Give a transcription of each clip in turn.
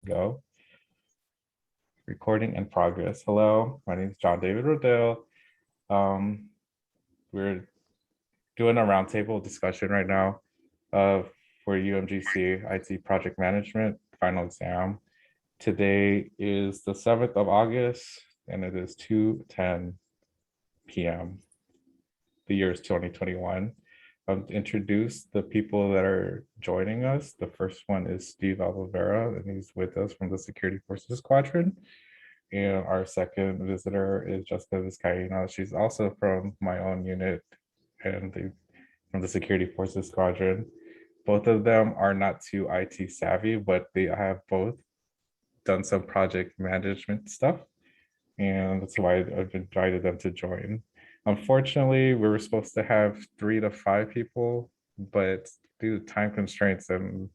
Go. Recording in progress. Hello, my name is John David Rodale. We're doing a roundtable discussion right now for UMGC IT project management final exam. Today is the 7th of August and it is 2:10 p.m. The year is 2021. To introduce the people that are joining us. The first one is Steve Albavera, and he's with us from the Security Forces Squadron. And our second visitor is Jessica Vizcaino. She's also from my own unit and from the Security Forces Squadron. Both of them are not too IT savvy, but they have both done some project management stuff. And that's why I've invited them to join. Unfortunately, we were supposed to have 3 to 5 people, but due to time constraints and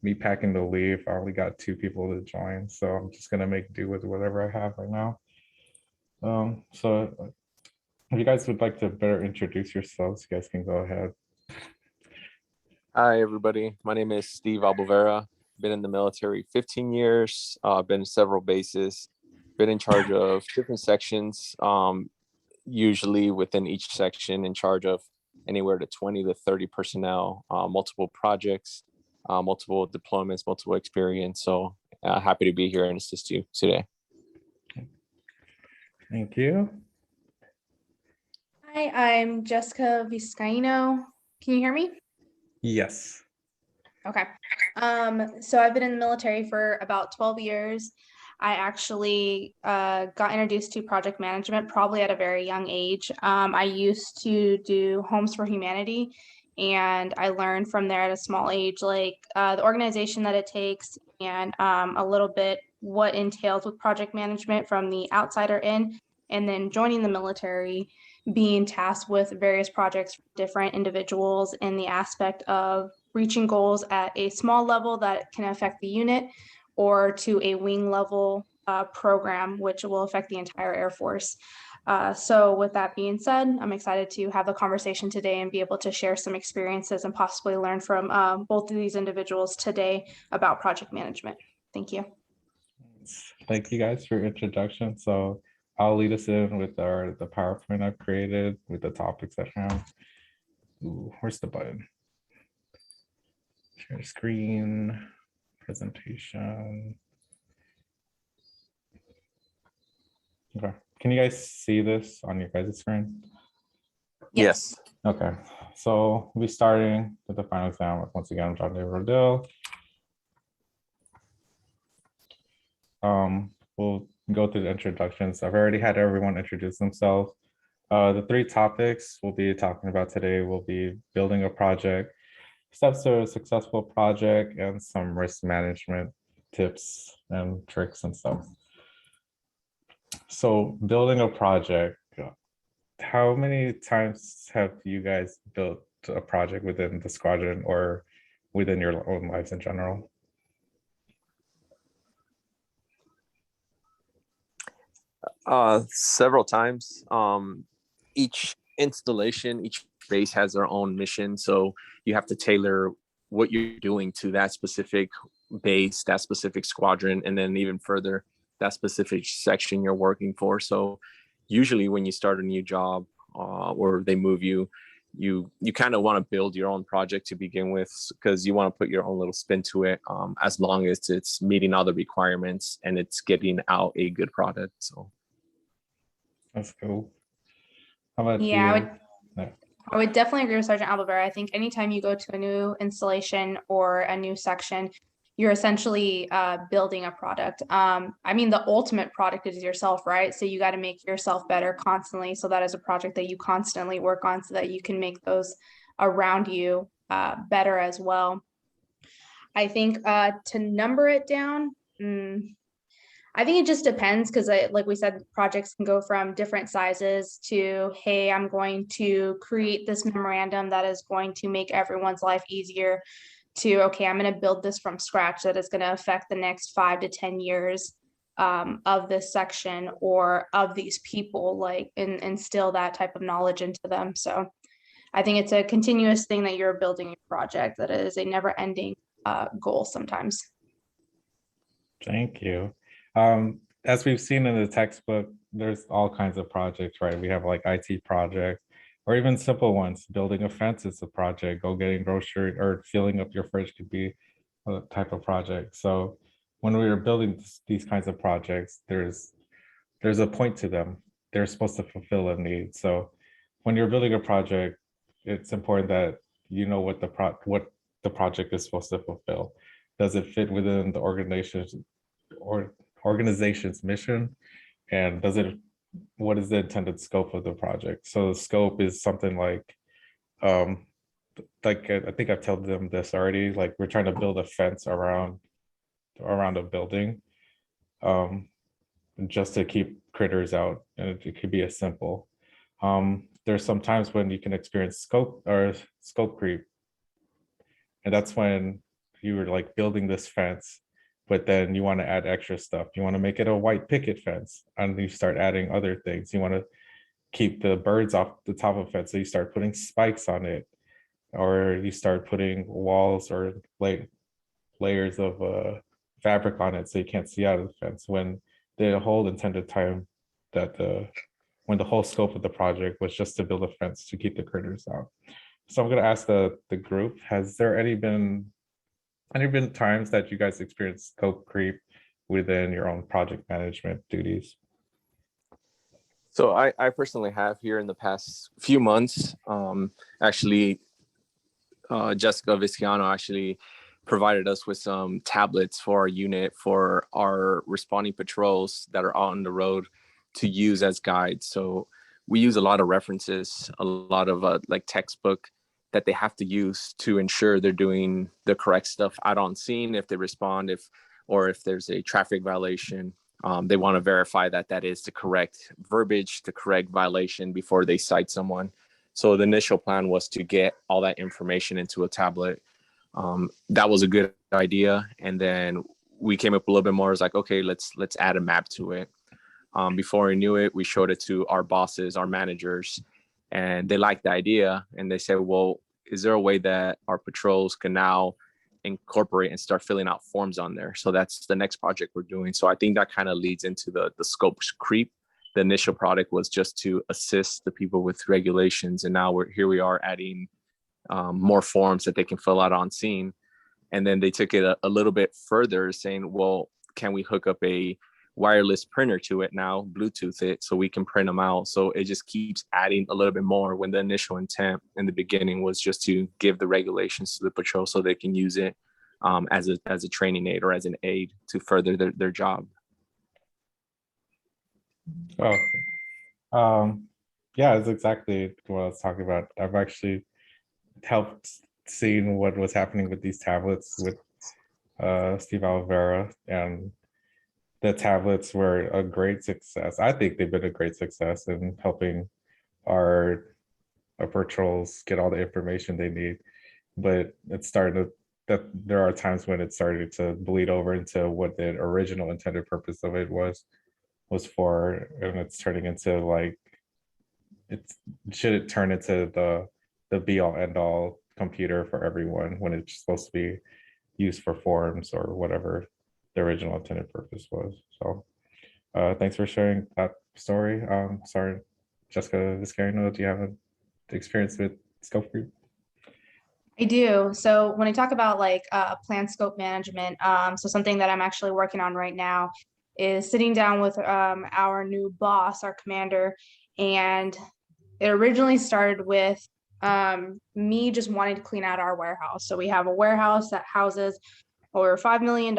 me packing to leave, I only got 2 people to join. So I'm just gonna make do with whatever I have right now. So if you guys would like to better introduce yourselves, you guys can go ahead. Hi, everybody. My name is Steve Albavera. Been in the military 15 years, been in several bases, been in charge of different sections, usually within each section in charge of anywhere to 20 to 30 personnel, multiple projects, multiple deployments, multiple experience. So happy to be here and assist you today. Thank you. Hi, I'm Jessica Vizcaino. Can you hear me? Yes. Okay. So I've been in the military for about 12 years. I actually got introduced to project management probably at a very young age. I used to do Homes for Humanity, and I learned from there at a small age, like the organization that it takes and a little bit what entails with project management from the outsider in, and then joining the military, being tasked with various projects for different individuals in the aspect of reaching goals at a small level that can affect the unit or to a wing level program, which will affect the entire Air Force. So with that being said, I'm excited to have the conversation today and be able to share some experiences and possibly learn from both of these individuals today about project management. Thank you. Thank you guys for your introduction. So I'll lead us in with the PowerPoint I've created with the topics at hand. Ooh, where's the button? Share screen, presentation. Okay, can you guys see this on your guys' screen? Yes. Okay, so we'll be starting with the final exam. Once again, I'm John David Rodale. We'll go through the introductions. I've already had everyone introduce themselves. The 3 topics we'll be talking about today will be building a project, steps to a successful project, and some risk management tips and tricks and stuff. So building a project, how many times have you guys built a project within the squadron or within your own lives in general? Several times. Each installation, each base has their own mission. So you have to tailor what you're doing to that specific base, that specific squadron, and then even further, that specific section you're working for. So usually when you start a new job or they move you, you kind of want to build your own project to begin with, because you want to put your own little spin to it, as long as it's meeting all the requirements and it's getting out a good product. So that's cool. How about you? Yeah. I would definitely agree with Sergeant Albavera. I think anytime you go to a new installation or a new section, you're essentially building a product. I mean, the ultimate product is yourself, right? So you got to make yourself better constantly. So that is a project that you constantly work on so that you can make those around you better as well. I think to number it down, I think it just depends, because like we said, projects can go from different sizes to, hey, I'm going to create this memorandum that is going to make everyone's life easier, to, okay, I'm going to build this from scratch that is going to affect the next 5 to 10 years of this section or of these people, like, and instill that type of knowledge into them. So I think it's a continuous thing that you're building a project that is a never ending goal sometimes. Thank you. As we've seen in the textbook, there's all kinds of projects, right? We have like IT projects or even simple ones. Building a fence is a project. Go getting grocery or filling up your fridge could be a type of project. So when we were building these kinds of projects, there's a point to them. They're supposed to fulfill a need. So when you're building a project, it's important that you know what the project is supposed to fulfill. Does it fit within the organization's mission? And what is the intended scope of the project? So the scope is something um, like I think I've told them this already, like we're trying to build a fence around a building. Um, just to keep critters out, and it could be as simple. There's some times when you can experience scope creep, and that's when you were like building this fence, but then you want to add extra stuff. You want to make it a white picket fence, and you start adding other things. You want to keep the birds off the top of the fence, so you start putting spikes on it, or you start putting walls or layers of fabric on it so you can't see out of the fence, when the whole intended time that when the whole scope of the project was just to build a fence to keep the critters out. So I'm going to ask the group, has there been times that you guys experienced scope creep within your own project management duties? So I personally have here in the past few months, actually, Jessica Vizcaino actually provided us with some tablets for our unit for our responding patrols that are on the road to use as guides. So we use a lot of references, a lot of like textbook that they have to use to ensure they're doing the correct stuff out on scene. If they respond, if there's a traffic violation, they want to verify that that is the correct verbiage, the correct violation before they cite someone. So the initial plan was to get all that information into a tablet. That was a good idea. And then we came up a little bit more. It's like, okay, let's add a map to it. Before we knew it, we showed it to our bosses, our managers, and they liked the idea. And they said, well, is there a way that our patrols can now incorporate and start filling out forms on there? So that's the next project we're doing. So I think that kind of leads into the scope creep. The initial product was just to assist the people with regulations. And now we are adding more forms that they can fill out on scene. And then they took it a little bit further, saying, well, can we hook up a wireless printer to it now, Bluetooth it, so we can print them out? So it just keeps adding a little bit more, when the initial intent in the beginning was just to give the regulations to the patrol so they can use it as a training aid or as an aid to further their job. Oh, yeah, it's exactly what I was talking about. I've actually helped seeing what was happening with these tablets with Steve Albavera, and the tablets were a great success. I think they've been a great success in helping our patrols get all the information they need. But it started that there are times when it started to bleed over into what the original intended purpose of it was for, and it's turning into like, should it turn into the be all end all computer for everyone when it's supposed to be used for forms or whatever the original intended purpose was. So thanks for sharing that story. Sorry, Jessica Vizcaino, do you have an experience with scope creep? I do. So when I talk about like plan scope management, so something that I'm actually working on right now is sitting down with our new boss, our commander, and it originally started with me just wanting to clean out our warehouse. So we have a warehouse that houses over $5 million,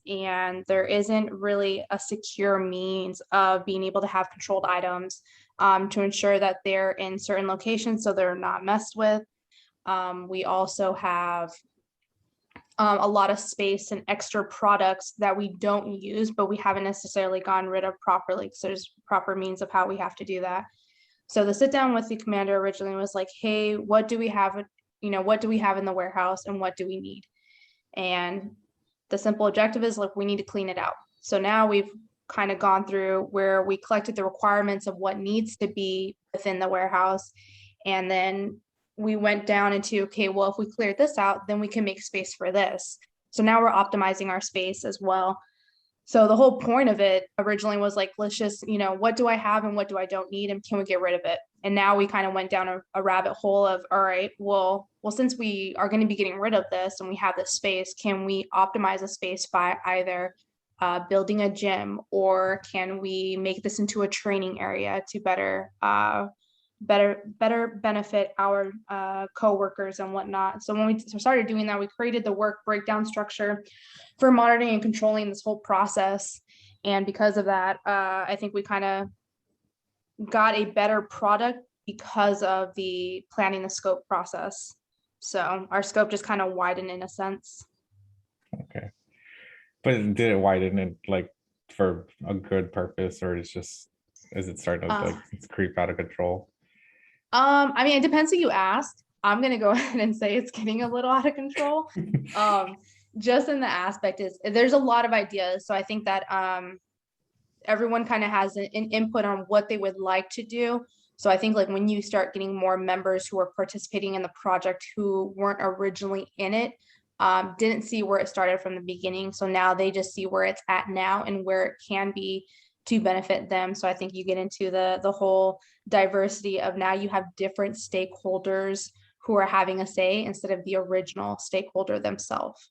and there isn't really a secure means of being able to have controlled items to ensure that they're in certain locations so they're not messed with. We also have a lot of space and extra products that we don't use, but we haven't necessarily gotten rid of properly. So there's proper means of how we have to do that. So the sit down with the commander originally was like, hey, what do we have? What do we have in the warehouse and what do we need? And the simple objective is like, we need to clean it out. So now we've kind of gone through where we collected the requirements of what needs to be within the warehouse. And then we went down into, okay, well, if we clear this out, then we can make space for this. So now we're optimizing our space as well. So the whole point of it originally was like, let's just, what do I have and what do I don't need, and can we get rid of it? And now we kind of went down a rabbit hole of, all right, well, since we are going to be getting rid of this and we have this space, can we optimize the space by either building a gym, or can we make this into a training area to better benefit our co-workers and whatnot. So when we started doing that, we created the work breakdown structure for monitoring and controlling this whole process. And because of that, I think we kind of got a better product because of the planning the scope process. So our scope just kind of widened in a sense. Okay. But did it widen it like for a good purpose, or is it starting to like creep out of control? I mean, it depends who you ask. I'm gonna go ahead and say it's getting a little out of control. Just in the aspect is there's a lot of ideas. So I think that everyone kind of has an input on what they would like to do. So I think like when you start getting more members who are participating in the project who weren't originally in it, didn't see where it started from the beginning. So now they just see where it's at now and where it can be to benefit them. So I think you get into the whole diversity of now you have different stakeholders who are having a say instead of the original stakeholder themselves.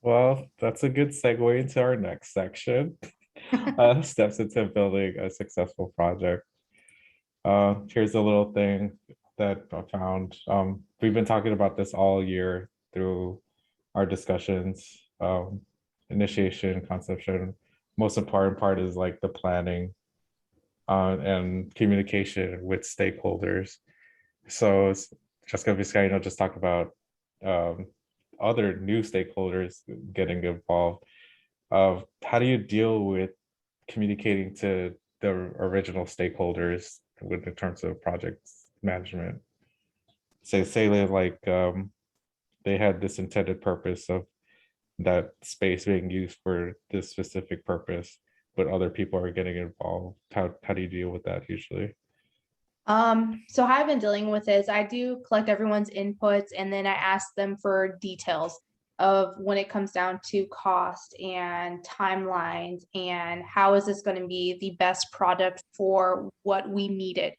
Well, that's a good segue into our next section. Steps into building a successful project. Here's a little thing that I found. We've been talking about this all year through our discussions. Initiation, conception. Most important part is like the planning and communication with stakeholders. So Jessica Vizcaino just talked about other new stakeholders getting involved. How do you deal with communicating to the original stakeholders in terms of project management? Say like they had this intended purpose of that space being used for this specific purpose, but other people are getting involved. How do you deal with that usually? So how I've been dealing with is I do collect everyone's inputs, and then I ask them for details of when it comes down to cost and timelines and how is this going to be the best product for what we need it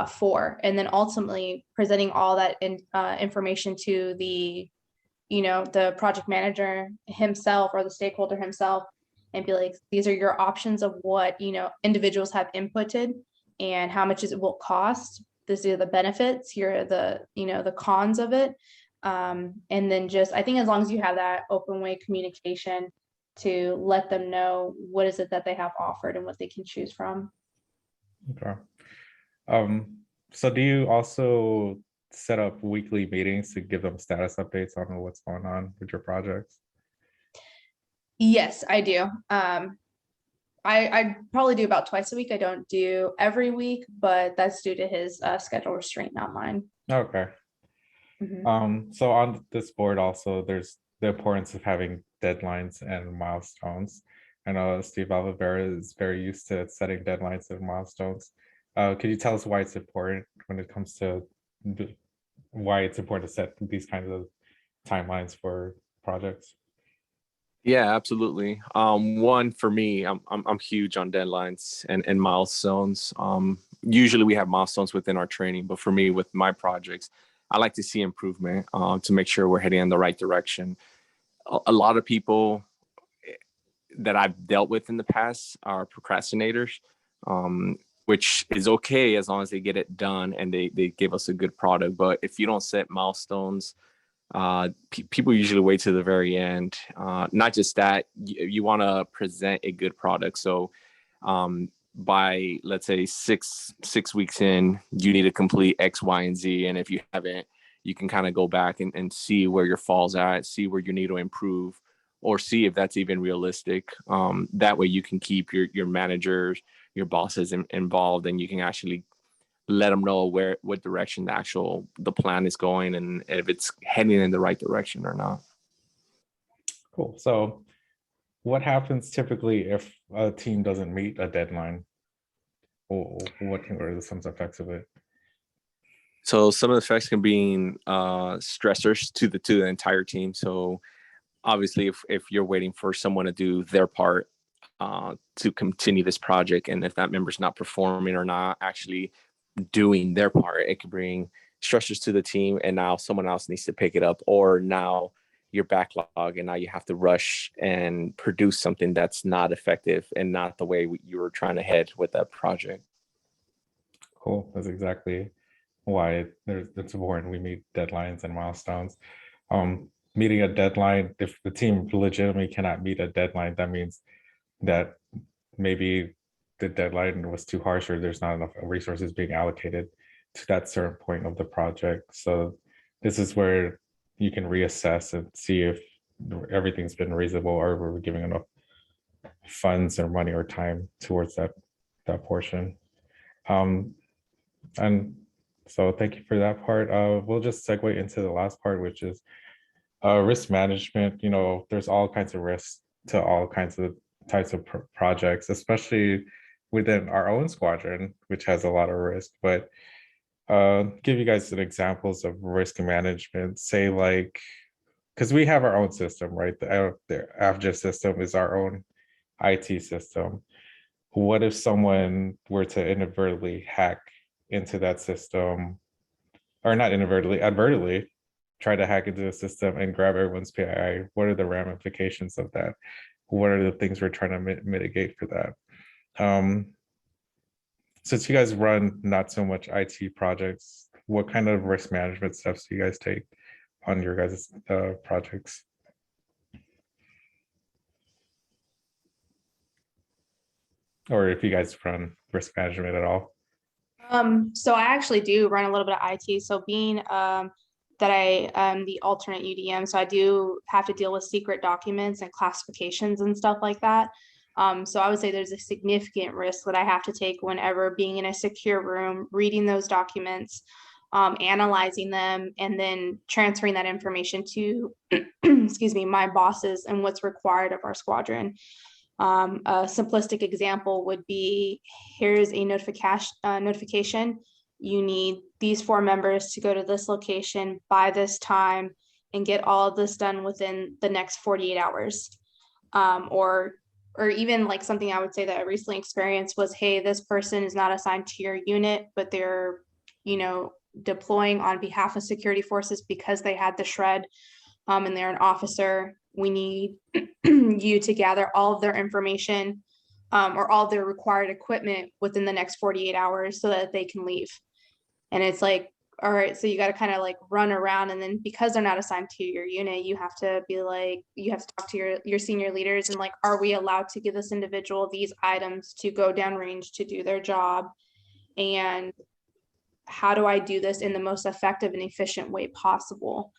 for, and then ultimately presenting all that information to the project manager himself or the stakeholder himself, and be like, these are your options of what individuals have inputted and how much it will cost. These are the benefits. Here are the cons of it. And then just, I think as long as you have that open way communication to let them know what is it that they have offered and what they can choose from. Okay. So do you also set up weekly meetings to give them status updates on what's going on with your projects? Yes, I do. I probably do about twice a week. I don't do every week, but that's due to his schedule restraint, not mine. Okay. So on this board also, there's the importance of having deadlines and milestones. I know Steve Albavera is very used to setting deadlines and milestones. Could you tell us why it's important when it comes to why it's important to set these kinds of timelines for projects? Yeah, absolutely. One, for me, I'm huge on deadlines and milestones. Usually we have milestones within our training, but for me, with my projects, I like to see improvement to make sure we're heading in the right direction. A lot of people that I've dealt with in the past are procrastinators, which is okay as long as they get it done and they give us a good product. But if you don't set milestones, people usually wait to the very end. Not just that, you want to present a good product. So by, let's say, six weeks in, you need to complete X, Y, and Z. And if you haven't, you can kind of go back and see where your fall's at, see where you need to improve, or see if that's even realistic. That way you can keep your managers, your bosses involved, and you can actually let them know what direction the plan is going and if it's heading in the right direction or not. Cool. So what happens typically if a team doesn't meet a deadline? What are some effects of it? So some of the effects can be stressors to the entire team. So obviously if you're waiting for someone to do their part to continue this project, and if that member's not performing or not actually doing their part, it could bring stressors to the team, and now someone else needs to pick it up, or now you're backlog and now you have to rush and produce something that's not effective and not the way you were trying to head with that project. Cool. That's exactly why it's important we meet deadlines and milestones. Meeting a deadline, if the team legitimately cannot meet a deadline, that means that maybe the deadline was too harsh, or there's not enough resources being allocated to that certain point of the project. So this is where you can reassess and see if everything's been reasonable, or we're giving enough funds or money or time towards that portion. And so thank you for that part. We'll just segue into the last part, which is risk management. There's all kinds of risks to all kinds of types of projects, especially within our own squadron, which has a lot of risk. But give you guys some examples of risk management. Say, like, because we have our own system, right? The AFGIS system is our own IT system. What if someone were to inadvertently hack into that system, or not inadvertently, advertently try to hack into the system and grab everyone's PII? What are the ramifications of that? What are the things we're trying to mitigate for that? Since you guys run not so much IT projects, what kind of risk management steps do you guys take on your guys' projects? Or if you guys run risk management at all? So I actually do run a little bit of IT. So being that I am the alternate UDM, so I do have to deal with secret documents and classifications and stuff like that. So I would say there's a significant risk that I have to take whenever being in a secure room, reading those documents, analyzing them, and then transferring that information to, excuse me, my bosses and what's required of our squadron. A simplistic example would be, here's a notification. You need these 4 members to go to this location by this time and get all of this done within the next 48 hours. Or even like something I would say that I recently experienced was, hey, this person is not assigned to your unit, but they're, deploying on behalf of security forces because they had the shred, and they're an officer. We need you to gather all of their information, or all of their required equipment within the next 48 hours so that they can leave. And it's like, all right, so you got to kind of like run around, and then because they're not assigned to your unit, you have to be like, you have to talk to your senior leaders and like, are we allowed to give this individual these items to go downrange to do their job? And how do I do this in the most effective and efficient way possible?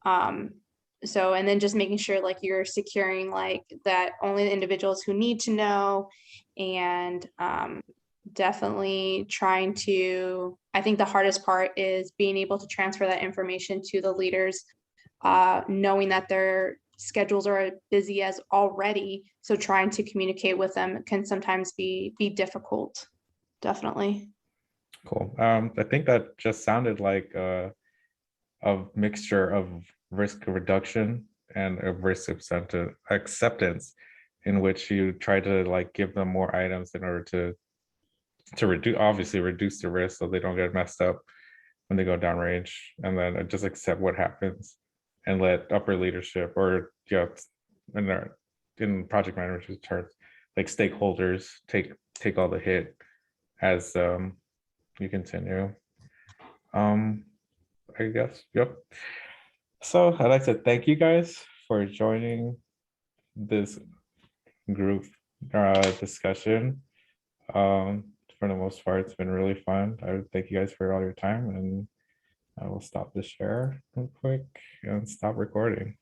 So, and then just making sure like you're securing like that only the individuals who need to know, and definitely trying to, I think the hardest part is being able to transfer that information to the leaders, knowing that their schedules are busy as already. So trying to communicate with them can sometimes be difficult. Definitely. Cool. I think that just sounded like a mixture of risk reduction and a risk acceptance, in which you try to like give them more items in order to reduce the risk so they don't get messed up when they go downrange, and then just accept what happens and let upper leadership, or in project management terms, like stakeholders take all the hit as you continue. I guess, yep. So I'd like to thank you guys for joining this group discussion. For the most part, it's been really fun. I would thank you guys for all your time, and I will stop the share real quick and stop recording.